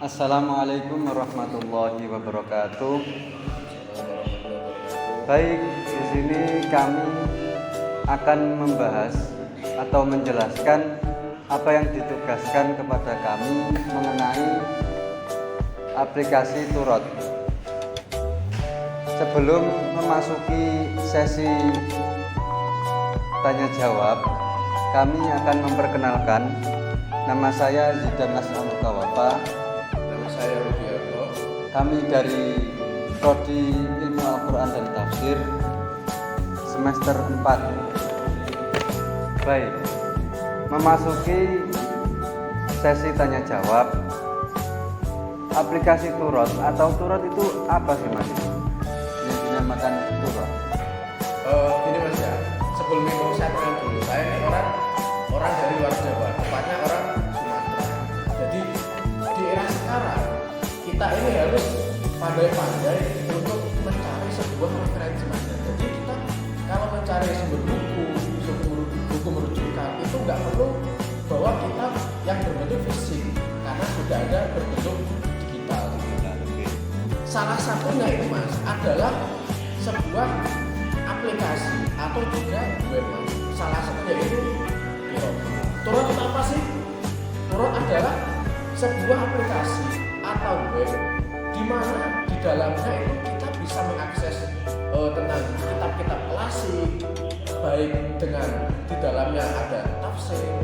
Assalamualaikum warahmatullahi wabarakatuh. Baik, di sini kami akan membahas atau menjelaskan apa yang ditugaskan kepada kami mengenai aplikasi Turot. Sebelum memasuki sesi tanya jawab, kami akan memperkenalkan. Nama saya Zidan Aslam Kawafa. Nama saya Rudiarto. Kami dari Prodi Ilmu Al-Quran dan Tafsir semester 4. Baik, memasuki sesi tanya jawab. Aplikasi Turot atau Turot itu apa sih Mas? Yang dinamakan Turot. Gini Mas ya, sebelum itu saya kenal dulu. Saya ini orang dari luar Jawa, tepatnya orang Sumatera. Jadi di era sekarang kita ini harus pandai-pandai untuk mencari sebuah referensi Mas. Jadi kita kalau mencari sumber buku merujukan itu nggak perlu bahwa kita yang berbentuk fisik, karena sudah ada berbentuk digital. Salah satunya itu Mas adalah sebuah aplikasi atau juga web Mas. Salah satunya itu Turot. Turot itu apa sih? Turot adalah sebuah aplikasi atau web di mana di dalamnya itu kita bisa mengakses tentang kitab-kitab klasik, baik dengan di dalamnya ada tafsir,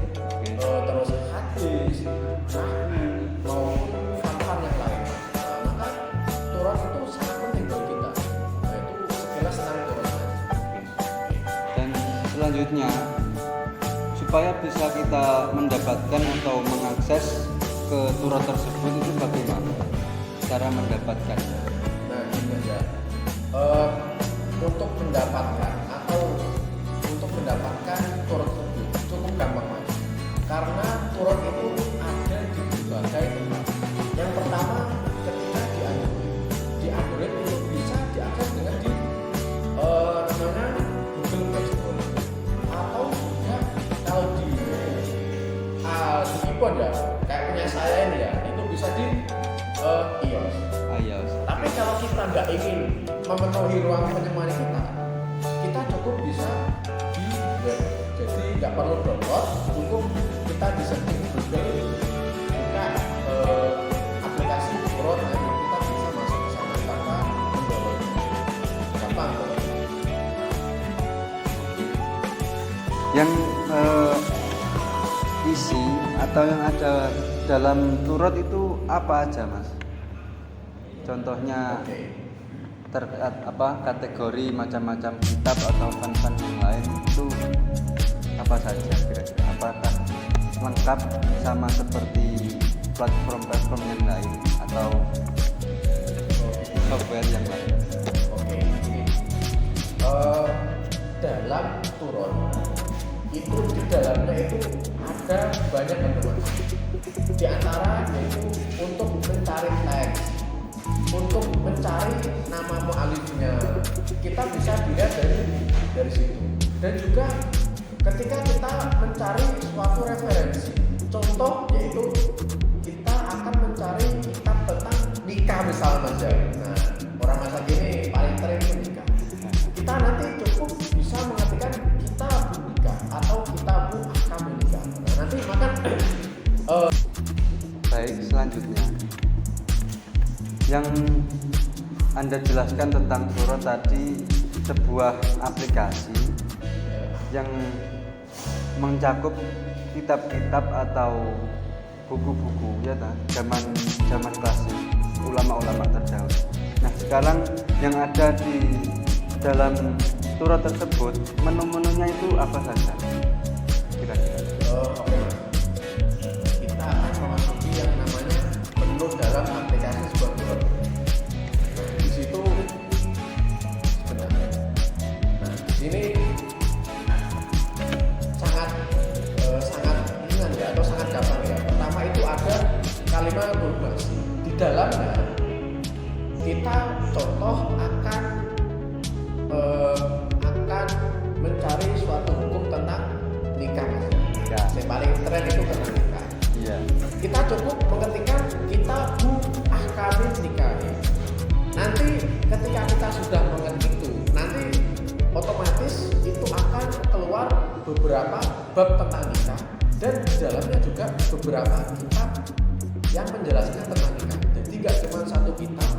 terus hadis, nahwu maupun fatwa yang lain. Maka Turot itu sangat penting bagi kita. Nah, itu sekilas tentang Turot. Dan selanjutnya, supaya bisa kita mendapatkan atau mengakses ke Turot tersebut itu bagaimana cara mendapatkannya? Nah, ini aja. Untuk mendapatkan Turot tersebut cukup gampang Mas. Karena Turot itu ada di berbagai tempat. Yang pertama, ketika di Android itu bisa diakses dengan di namanya Google Play Store, atau juga kalau di iPhone ya, kayak punya saya ini ya, itu bisa di iOS. Tapi kalau kita nggak ingin memenuhi ruang penyemari kita cukup bisa di web. Jadi nggak perlu download, cukup kita di setting Google, buka aplikasi Turot, nanti kita bisa masuk ke sana tanpa mendownload. Gampang. Yang isi atau yang ada dalam Turot itu apa aja Mas? Contohnya kategori macam-macam kitab atau fan-fan yang lain itu apa saja kira-kira? Apakah lengkap sama seperti platform-platform yang lain atau software yang lain? Dalam Turot itu di dalamnya itu ada banyak teman. Di antara yaitu untuk mencari teks, untuk mencari nama mu'alifnya, kita bisa dilihat dari situ. Dan juga ketika kita mencari suatu referensi, contoh yaitu kita akan mencari kitab tentang nikah misalnya Mas. Nah, orang masa kini paling tren itu nikah. Kita nanti cukup bisa mengetikkan kitab nikah atau kitab ahkam nikah. Nah, nanti maka Baik, selanjutnya yang Anda jelaskan tentang Turot tadi sebuah aplikasi yang mencakup kitab-kitab atau buku-buku ya zaman klasik ulama-ulama terdahulu. Nah, sekarang yang ada di dalam Turot tersebut menu-menunya itu apa saja kira-kira? Kita akan memasuki yang namanya menu dalam aplikasi sebuah Turot. Di situ sebenarnya. Nah, di sini sangat ringan ya, atau sangat gampang ya. Pertama itu ada kalimat bebas. Di dalamnya kita contoh akan mencari suatu hukum tentang nikah Mas. Yang paling tren itu tentang nikah. Iya. Kita cukup mengetikkan kitab sudah mengetik itu, nanti otomatis itu akan keluar beberapa bab tentang nikah, dan di dalamnya juga beberapa kitab yang menjelaskan tentang nikah. Jadi nggak cuma satu kitab.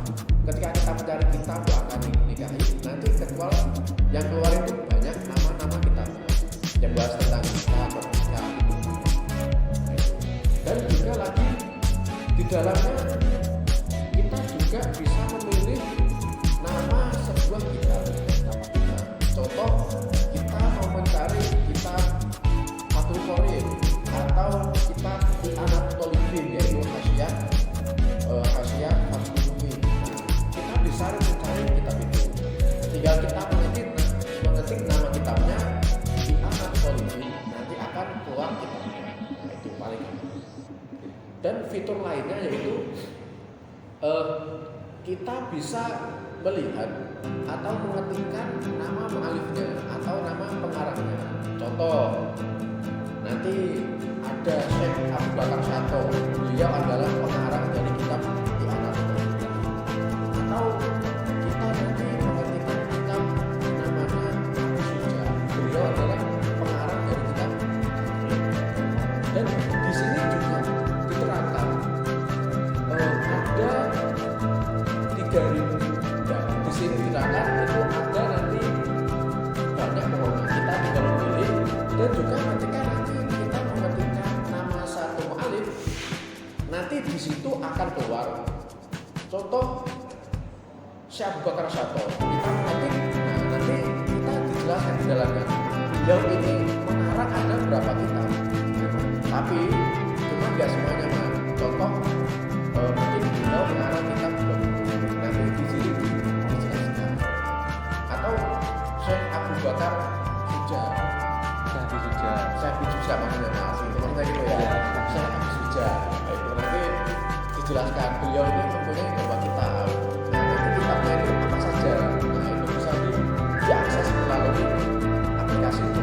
Ketika kita mencari kitab akan nikahi, nanti yang keluar itu banyak nama-nama kitab yang bahas tentang nikah, pernikahan. Dan juga lagi di dalamnya kita juga bisa memilih nama sebuah kitab. Contoh, kita mau mencari kitab Fathul Qorib atau kitab I'anat Thalibin, yaitu Hasyiah Fathul Muin. Kita bisa mencari kitab itu. Tinggal kita mengetik nama kitabnya I'anat Thalibin, nanti akan keluar kitabnya. Nah, itu paling gampang. Dan fitur lainnya yaitu kita bisa melihat atau mengetikkan nama mu'alifnya atau nama pengarangnya. Contoh, nanti ada Syekh Abu Bakar Syato, beliau adalah pengarang dari kitab I'anat Thalibin. Atau kita nanti mengetikkan kitab namanya Abu Syuja, beliau adalah pengarang dari kitab. Dan di sini juga diterangkan ada 3.000. Di sini diterangkan itu ada nanti banyak pokoknya, kita tinggal memilih. Dan juga ketika nanti kita mengetikkan nama satu mu'alif, nanti di situ akan keluar contoh Syekh Abu Bakar Syato, kita mengetik, nah nanti kita dijelaskan di dalamnya beliau ini mengarang ada berapa kitab, tapi cuma nggak semuanya mah. Contoh mungkin beliau mengarang kitab 20, nanti di sini dijelaskan. Atau Syekh Abu Bakar Suja, Syekh Abu Suja maksudnya maksudnya gitu ya. Syekh Abu Suja, itu nanti dijelaskan beliau ini mempunyai berapa kitab. Nah nanti kitabnya itu apa saja. Nah itu bisa diakses melalui aplikasi itu.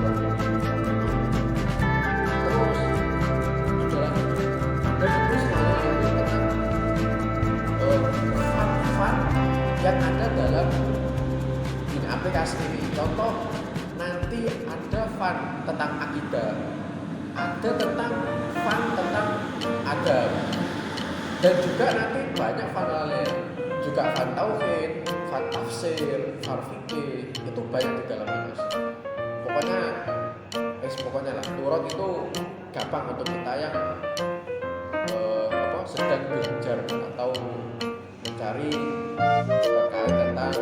Terus ada terus fun yang ada dalam aplikasi ini. Contoh, nanti ada fun tentang akidah, ada tentang fun tentang adab, dan juga nanti banyak fun lain, juga fun tauhid, fun tafsir, fun fikih, itu banyak di dalamnya mas. Pokoknya lah, turut itu gampang untuk kita yang sedang belajar atau mencari terkait tentang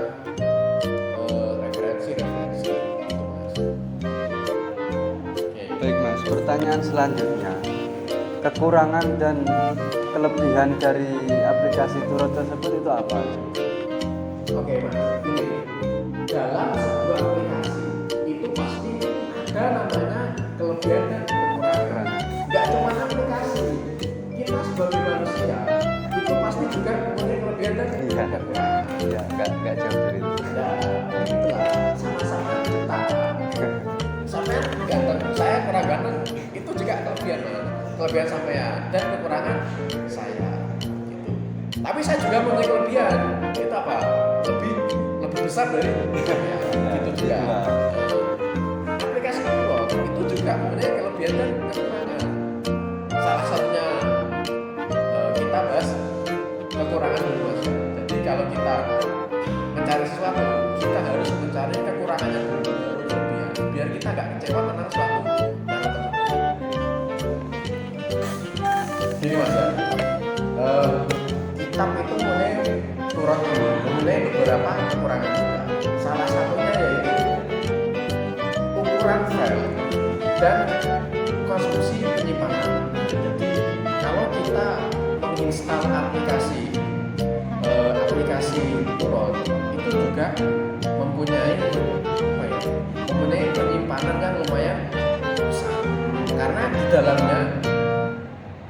referensi gitu mas. Baik mas, pertanyaan selanjutnya, kekurangan dan kelebihan dari aplikasi Turut tersebut itu apa? Oke mas, ini dalam sebuah aplikasi itu pasti ada namanya kelebihan dan kekurangan. Gak cuma aplikasi, kita sebagai manusia itu pasti juga mempunyai kelebihan dan kekurangan. Ya, nggak jauh dari itu. Ya, itulah sama-sama kita. Sampai ganteng, saya kurang ganteng, itu juga kelebihan sampean dan kekurangan saya. Gitu. Tapi saya juga mempunyai kelebihan, itu apa? Lebih besar dari sampean. Gitu juga. Aplikasi itu juga mempunyai kelebihan dan kekurangan. Salah satunya kita bahas kekurangan dulu mas. Jadi kalau kita mencari sesuatu, kita harus mencari kekurangannya dulu, biar kita nggak kecewa tentang suatu barang tersebut. Jadi mas ya, kitab itu mulai turut memulai beberapa kekurangan juga. Salah satunya yaitu ukuran file dan konsumsi penyimpanan. Jadi kalau kita menginstal aplikasi Turut itu juga mempunyai penyimpanan yang lumayan besar, karena di dalamnya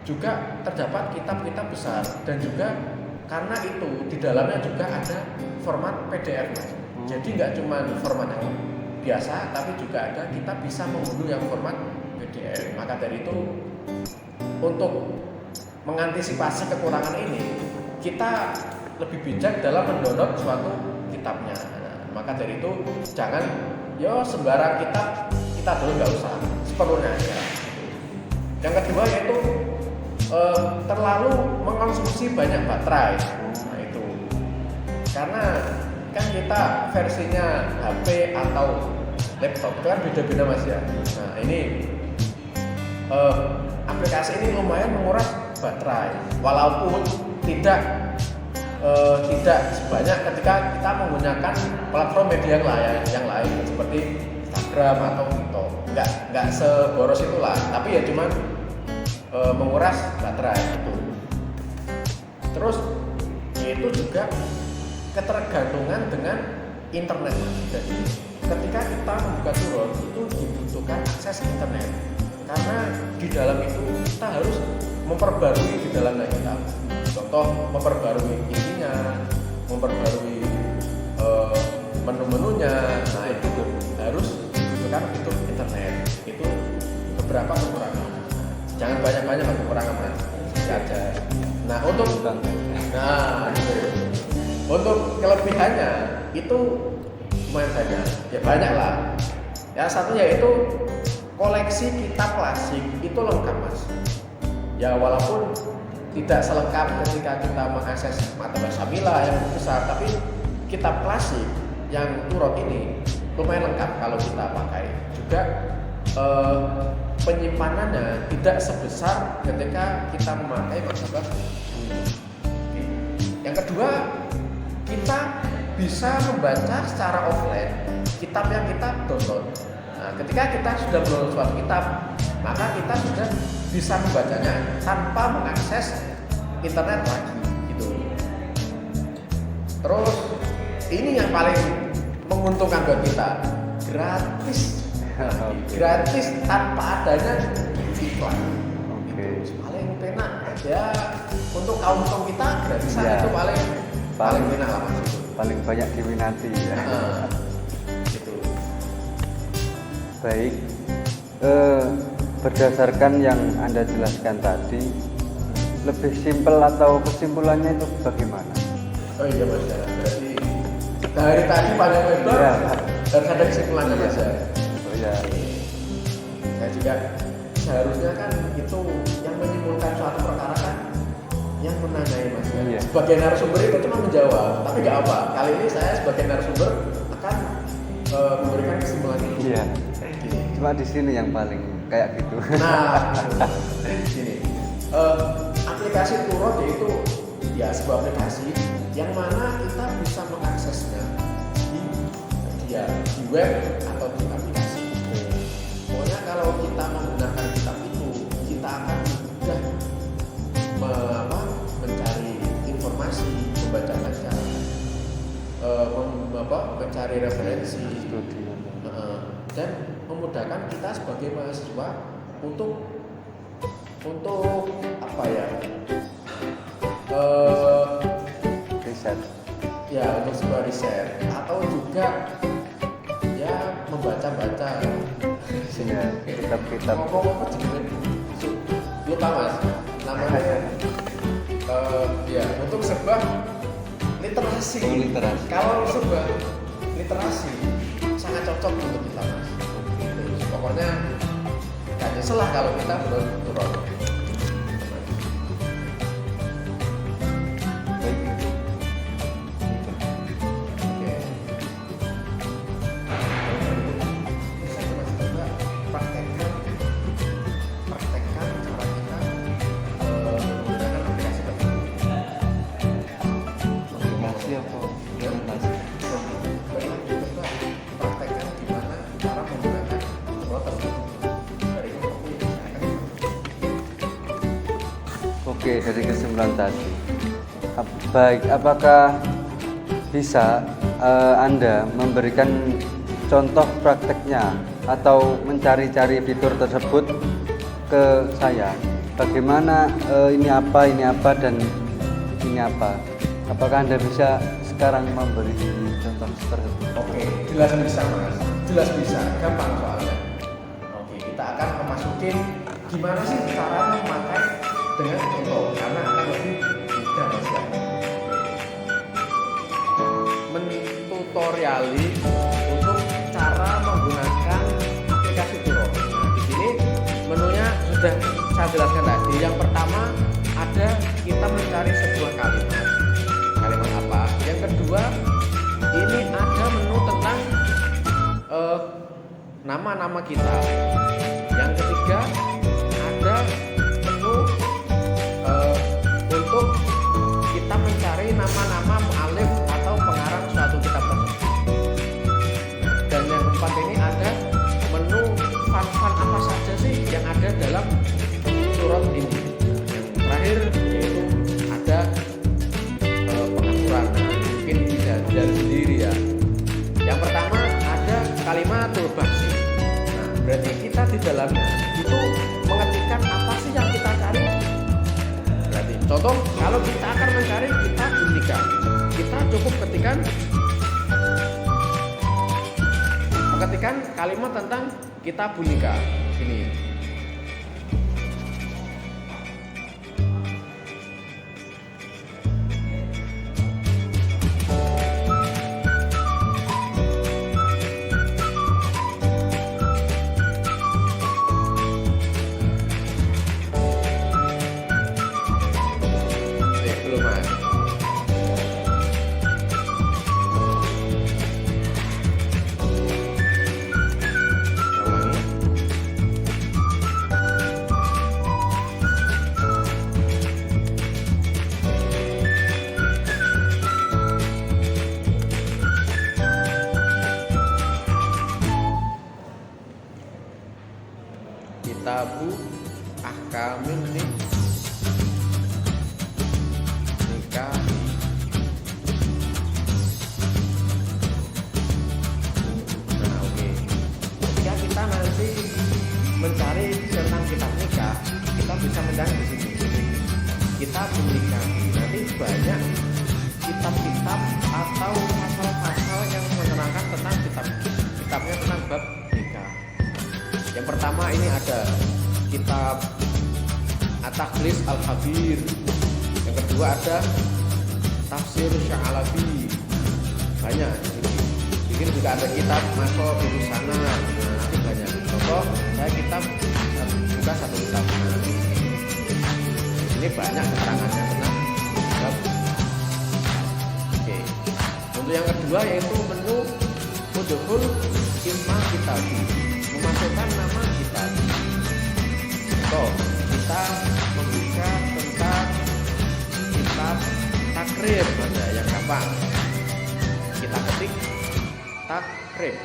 juga terdapat kitab-kitab besar, dan juga karena itu di dalamnya juga ada format PDF. Jadi nggak cuma format yang biasa, tapi juga ada kita bisa mengunduh yang format PDF. Maka dari itu, untuk mengantisipasi kekurangan ini, kita lebih bijak dalam mendownload suatu kitabnya. Nah, maka dari itu jangan sembarang kita dulu nggak usah, seperlunya aja. Yang kedua yaitu terlalu mengkonsumsi banyak baterai. Nah itu karena kan kita versinya HP atau laptop itu kan beda-beda mas ya. Nah ini aplikasi ini lumayan menguras baterai walaupun tidak sebanyak ketika kita menggunakan platform media yang lain seperti Instagram atau TikTok. Nggak seboros itulah, tapi ya cuman menguras baterai itu. Terus itu juga ketergantungan dengan internet. Jadi ketika kita membuka turun itu dibutuhkan akses internet karena di dalam itu kita harus memperbarui di dalamnya kita. Contoh memperbarui isinya, memperbarui menu-menunya. Nah itu harus dibutuhkan untuk internet. Itu beberapa kekurangan. Jangan banyak-banyak kekurangan mas, aja. Nah untuk kelebihannya itu lumayan banyak, ya banyak lah. Yang satu yaitu koleksi kitab klasik itu lengkap mas. Ya walaupun tidak selengkap ketika kita mengakses Maktabah Syamila yang besar, tapi kitab klasik yang turut ini lumayan lengkap kalau kita pakai. Juga penyimpanannya tidak sebesar ketika kita memakai Maktabah Syamila. Yang kedua, kita bisa membaca secara offline kitab yang kita download. Nah, ketika kita sudah mendownload suatu kitab, maka kita sudah bisa membacanya tanpa mengakses internet lagi gitu. Terus ini yang paling menguntungkan buat kita, gratis tanpa adanya iklan. Itu paling penak ya untuk kaum kita gratisan ya. Itu paling penak lah mas. Paling banyak diminati ya. Gitu. Baik, berdasarkan yang Anda jelaskan tadi, lebih simpel atau kesimpulannya itu bagaimana? Oh iya mas ya, berarti dari tadi panjang lebar ya. Harus ada kesimpulannya mas ya. Oh iya. Saya juga seharusnya kan itu yang menyimpulkan suatu perkara kan yang menanyai mas ya. Iya. Sebagai narasumber itu cuma menjawab, tapi nggak apa. Kali ini saya sebagai narasumber akan memberikan kesimpulan itu. Iya. Cuma di sini yang paling kayak gitu. Nah, di sini aplikasi Turut yaitu ya sebuah aplikasi yang mana kita bisa mengaksesnya di web atau di aplikasi. Pokoknya kalau kita menggunakan kitab itu, kita akan mudah mencari informasi, membaca-baca, mencari referensi, dan memudahkan kita sebagai mahasiswa untuk apa ya? Riset. Ya untuk sebuah riset atau juga ya membaca-baca. Ya, kitab-kitab. Ngomong apa juga lupa mas namanya. Ya untuk sebuah literasi. Literasi. Kalau sebuah literasi sangat cocok untuk kita mas. Pokoknya gak nyesel lah kalau kita belum turun. Oke, dari kesimpulan tadi, baik, apakah bisa Anda memberikan contoh prakteknya atau mencari-cari fitur tersebut ke saya? Bagaimana ini apa dan ini apa? Apakah Anda bisa sekarang memberi contoh tersebut? Oke, jelas bisa mas, jelas bisa, gampang soalnya. Oke, kita akan memasukin gimana sih caranya memakai dengan contoh karena akan lebih mudah mas ya. Mentutoriali sudah saya jelaskan tadi. Yang pertama ada kita mencari sebuah kalimat. Kalimat apa? Yang kedua ini ada menu tentang nama-nama kita. Yang ketiga ada menu untuk kita mencari nama-nama mu'allif atau pengarang suatu kitab tersebut. Dan yang keempat ini ada menu fun-fun apa saja sih yang ada dalam surat ini. Yang terakhir yaitu ada pengaturan. Mungkin bisa dari sendiri ya. Yang pertama ada kalimatul bahsi. Nah, berarti kita di dalamnya itu mengetikkan apa sih yang kita cari. Berarti contoh kalau kita akan mencari kitab Bundika, kita cukup mengetikkan kalimat tentang kitab Bundika ini. Belum mas. Ulangi. Kitabu ahkamin nikah. Nah, oke. Ketika kita nanti mencari tentang kitab nikah, kita bisa mencari di sini. Kitab nikah. Nanti banyak kitab-kitab atau pasal-pasal yang menerangkan tentang kitabnya tentang bab nikah. Yang pertama ini ada kitab At-Takhlis Al-Khabir. Yang kedua ada Tafsir Sya'alabi. Banyak di sini. Di sini juga ada kitab Masuk Biru Sana. Nah, ini banyak. Contoh saya kitab buka satu kitab. Nah, ini banyak keterangannya tentang bab. Oke. Untuk yang kedua yaitu menu Udkhul Isma Kitabi. Memasukkan nama kita. Contoh, kita membuka tentang kitab takrib, ada yang gampang. Kita ketik takrib.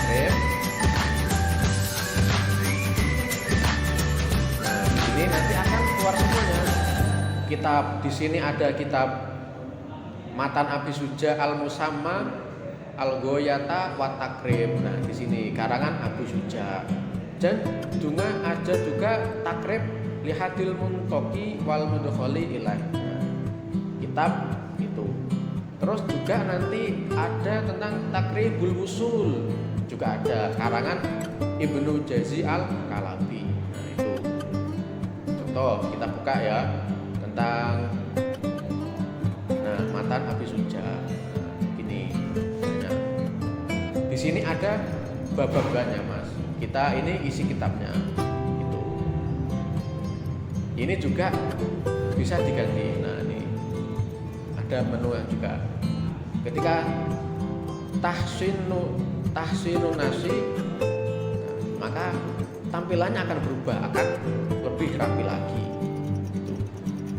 Takrib. Nah, ini nanti akan keluar semuanya. Kitab di sini ada kitab Matan Abi Suja Al-Musamma Al-Ghoyata wa Takrib. Nah, di sini karangan Abu Suja. Dan ada juga Takrib Lihadil Muntoki wal Mudkhali Ilaih. Nah, kitab itu. Terus juga nanti ada tentang Takribul Wusul. Juga ada karangan Ibnu Jazi Al-Kalabi. Nah, itu. Contoh kita buka ya tentang Matan Abi Suja. Ini. Nah, di sini ada bab-babnya, Mas. Kita ini isi kitabnya. Itu. Ini juga bisa diganti. Nah, ini ada menu yang juga. Ketika tahsinun nasi, nah, maka tampilannya akan berubah, akan lebih rapi lagi. Itu.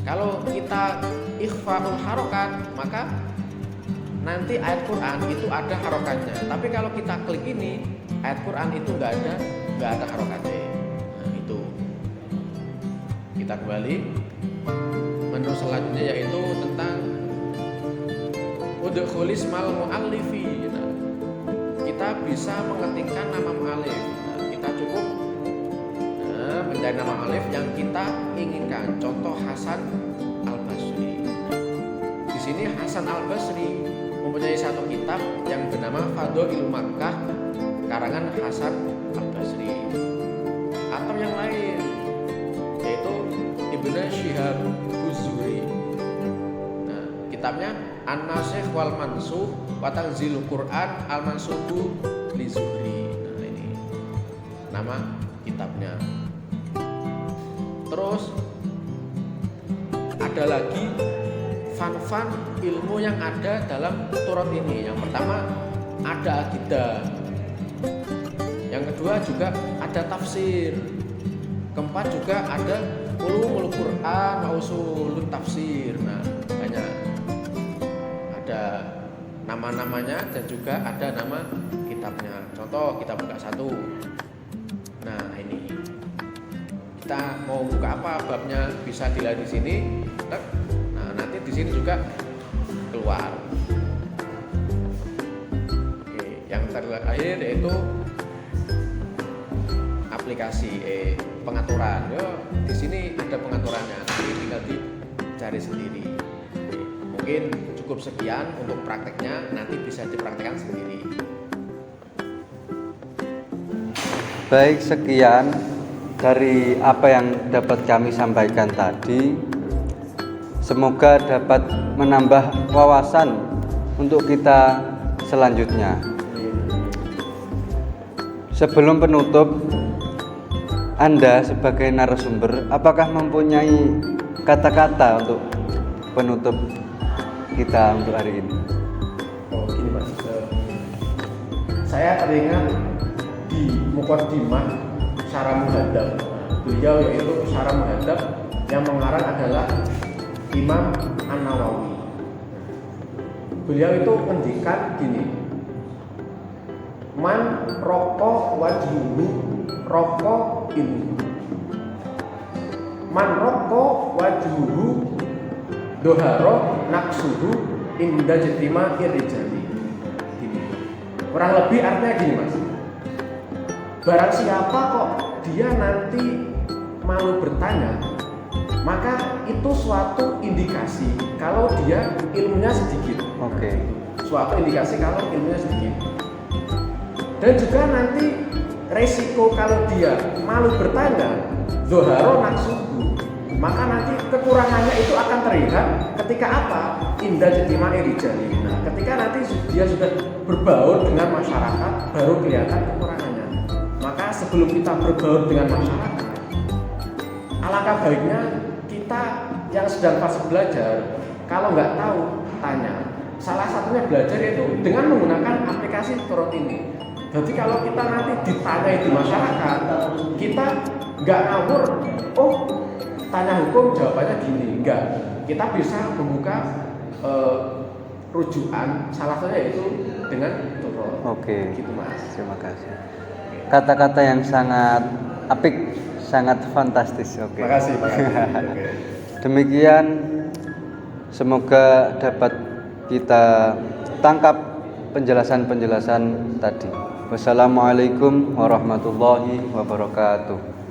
Kalau kita ikhfaul harokat, maka nanti ayat Quran itu ada harokatnya. Tapi kalau kita klik ini, ayat Quran itu nggak ada harokatnya. Nah, itu. Kita kembali menu selanjutnya yaitu tentang udkhulis mal mu'allifi. Nah, kita bisa mengetikkan nama mu'allif. Nah, kita cukup mencari nama mu'allif yang kita inginkan. Contoh Hasan Al-Basri. Di sini Hasan Al-Basri mempunyai satu kitab yang bernama Fadhailul Makkah karangan Hasan Al-Basri. Atau yang lain yaitu Ibnu Syihab Az-Zuhri. Nah, kitabnya An-Nasikh wal Mansukh wa Tanzilul Quran al-Mansukhu li Zuhri. Nah, ini nama kitabnya. Terus ada lagi fan ilmu yang ada dalam Turat ini. Yang pertama ada akidah. Yang kedua juga ada tafsir. Keempat juga ada ulumul Quran wa usulul tafsir. Nah, banyak. Ada nama-namanya dan juga ada nama kitabnya. Contoh kita buka satu. Nah, ini. Kita mau buka apa babnya bisa dilihat di sini. Nah, nanti di sini juga keluar. Oke, yang terakhir yaitu aplikasi pengaturan. Yo, di sini ada pengaturannya. Nanti tinggal dicari sendiri. Oke, mungkin cukup sekian untuk prakteknya. Nanti bisa dipraktekkan sendiri. Baik, sekian dari apa yang dapat kami sampaikan tadi. Semoga dapat menambah wawasan untuk kita selanjutnya. Sebelum penutup, Anda sebagai narasumber, apakah mempunyai kata-kata untuk penutup kita untuk hari ini? Oh, gini Mas. Saya teringat di Muqaddimah Syarah Muhadzab. Beliau yaitu Syarah Muhadzab yang mengarang adalah Imam An-Nawawi. Beliau itu ngendikan gini, man roko wajhuhu roko ilmu, man roko wajhuhu doharo naksuhu inda jetima irijali. Gini, kurang lebih artinya gini Mas, barang siapa kok dia nanti malu bertanya, maka itu suatu indikasi kalau dia ilmunya sedikit. Oke. Suatu indikasi kalau ilmunya sedikit. Dan juga nanti resiko kalau dia malu bertanya, zoharo naksuhu, maka nanti kekurangannya itu akan terlihat ketika apa? Indah jetima irijali. Nah, ketika nanti dia sudah berbaur dengan masyarakat, baru kelihatan kekurangannya. Maka sebelum kita berbaur dengan masyarakat, alangkah baiknya kita yang sedang fase belajar, kalau nggak tahu, tanya. Salah satunya belajar itu dengan menggunakan aplikasi Turat ini. Jadi kalau kita nanti ditanyai di masyarakat, kita nggak ngawur, oh tanya hukum jawabannya gini, enggak. Kita bisa membuka rujukan, salah satunya itu dengan Turat. Oke. Gitu Mas. Terima kasih. Kata-kata yang sangat apik, sangat fantastis. Oke. Makasih. Oke. Demikian, semoga dapat kita tangkap penjelasan-penjelasan tadi. Wassalamualaikum warahmatullahi wabarakatuh.